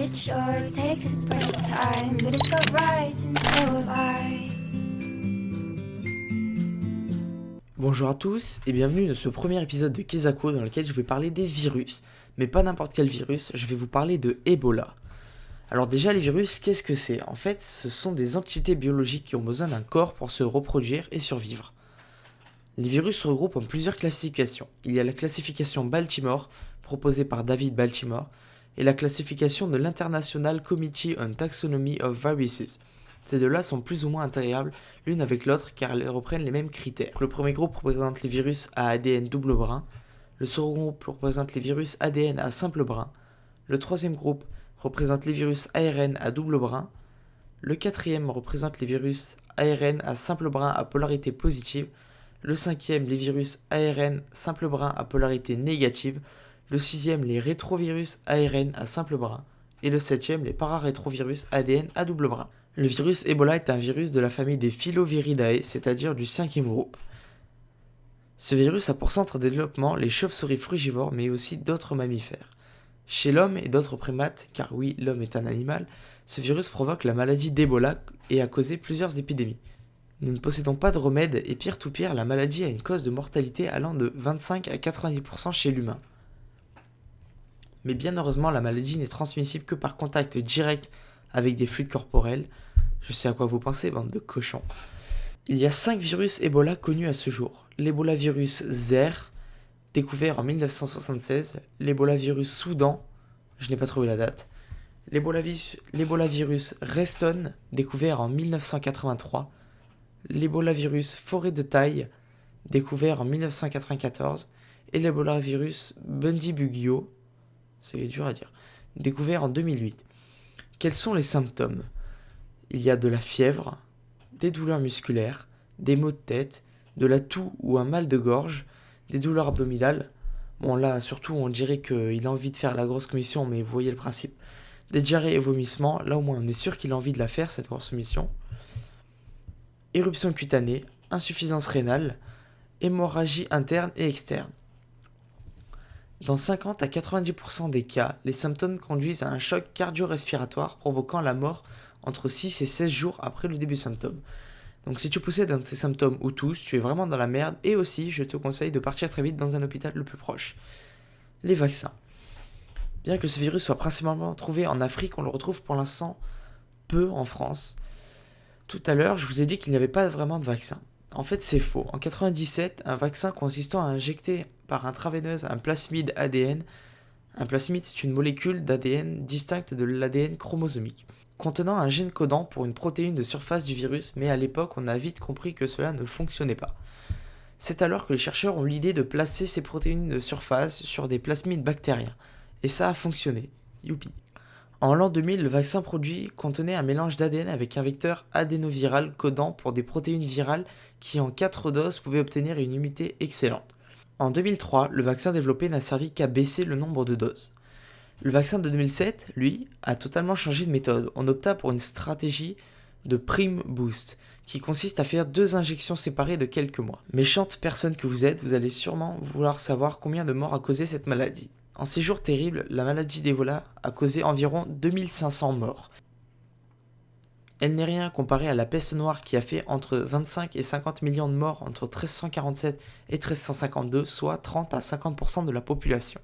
it short, takes its precious time, but it's alright and so have I. Bonjour à tous et bienvenue dans ce premier épisode de Kezako dans lequel je vais parler des virus, mais pas n'importe quel virus, je vais vous parler de Ebola. Alors déjà les virus, qu'est-ce que c'est ? En fait, ce sont des entités biologiques qui ont besoin d'un corps pour se reproduire et survivre. Les virus se regroupent en plusieurs classifications. Il y a la classification Baltimore, proposée par David Baltimore, et la classification de l'International Committee on Taxonomy of Viruses. Ces deux-là sont plus ou moins intégrables l'une avec l'autre car elles reprennent les mêmes critères. Le premier groupe représente les virus à ADN double brin, le second groupe représente les virus ADN à simple brin, le troisième groupe représente les virus ARN à double brin, le quatrième représente les virus ARN à simple brin à polarité positive, le cinquième les virus ARN simple brin à polarité négative, le sixième les rétrovirus ARN à simple brin, et le septième les pararétrovirus ADN à double brin. Le virus Ebola est un virus de la famille des Filoviridae, c'est-à-dire du cinquième groupe. Ce virus a pour centre de développement les chauves-souris frugivores, mais aussi d'autres mammifères. Chez l'homme et d'autres primates, car oui, l'homme est un animal, ce virus provoque la maladie d'Ebola et a causé plusieurs épidémies. Nous ne possédons pas de remède et pire tout pire, la maladie a une cause de mortalité allant de 25 à 90% chez l'humain. Mais bien heureusement, la maladie n'est transmissible que par contact direct avec des fluides corporels. Je sais à quoi vous pensez, bande de cochons. Il y a 5 virus Ebola connus à ce jour. L'Ebola-virus Zaire, découvert en 1976. L'Ebola-virus Soudan, je n'ai pas trouvé la date. L'Ebola-virus Reston, découvert en 1983. L'Ebola-virus Forêt de Taille, découvert en 1994. Et l'Ebola-virus Bundibugyo, c'est dur à dire, découvert en 2008. Quels sont les symptômes ? Il y a de la fièvre, des douleurs musculaires, des maux de tête, de la toux ou un mal de gorge, des douleurs abdominales. Bon là, surtout, on dirait qu'il a envie de faire la grosse commission, mais vous voyez le principe. Des diarrhées et vomissements, là au moins on est sûr qu'il a envie de la faire, cette grosse commission. Éruption cutanée, insuffisance rénale, hémorragie interne et externe. Dans 50 à 90% des cas, les symptômes conduisent à un choc cardio-respiratoire provoquant la mort entre 6 et 16 jours après le début des symptômes. Donc si tu possèdes un de ces symptômes ou tous, tu es vraiment dans la merde et aussi je te conseille de partir très vite dans un hôpital le plus proche. Les vaccins. Bien que ce virus soit principalement trouvé en Afrique, on le retrouve pour l'instant peu en France. Tout à l'heure, je vous ai dit qu'il n'y avait pas vraiment de vaccin. En fait, c'est faux. En 1997, un vaccin consistant à injecter par intraveineuse un plasmide ADN. Un plasmide, c'est une molécule d'ADN distincte de l'ADN chromosomique, contenant un gène codant pour une protéine de surface du virus, mais à l'époque, on a vite compris que cela ne fonctionnait pas. C'est alors que les chercheurs ont l'idée de placer ces protéines de surface sur des plasmides bactériens. Et ça a fonctionné. Youpi. En l'an 2000, le vaccin produit contenait un mélange d'ADN avec un vecteur adénoviral codant pour des protéines virales qui en 4 doses pouvaient obtenir une immunité excellente. En 2003, le vaccin développé n'a servi qu'à baisser le nombre de doses. Le vaccin de 2007, lui, a totalement changé de méthode. On opta pour une stratégie de prime boost, qui consiste à faire 2 injections séparées de quelques mois. Méchante personne que vous êtes, vous allez sûrement vouloir savoir combien de morts a causé cette maladie. En ces jours terribles, la maladie d'Ebola a causé environ 2500 morts. Elle n'est rien comparée à la peste noire qui a fait entre 25 et 50 millions de morts entre 1347 et 1352, soit 30 à 50% de la population.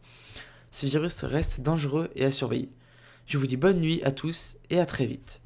Ce virus reste dangereux et à surveiller. Je vous dis bonne nuit à tous et à très vite.